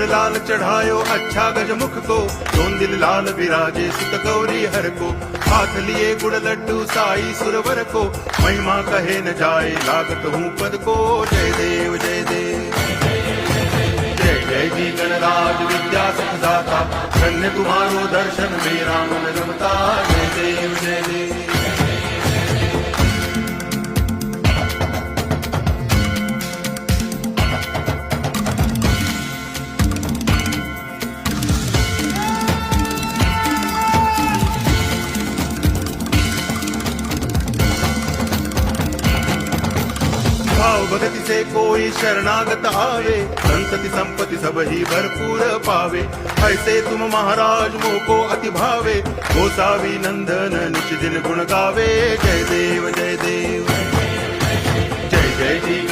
लाल चढ़ायो अच्छा गजमुख को, दोन दिल लाल विराजे सुत गौरी हर को, हाथ लिए गुड़ लड्डू साई सुरवर को, महिमा कहे न जाए लागत हूँ पद को। जय देव जय देव जय जय जी गणराज विद्या सुखदाता, धन्य तुम्हारो दर्शन मेरा मन रमता। जय देव जय देव भाव भगति से कोई शरणागत आवे, संतति संपत्ति सब ही भरपूर पावे। ऐसे तुम महाराज मोको अति भावे, गोसावी नंदन निच दिन गुण गावे। जय देव जय देव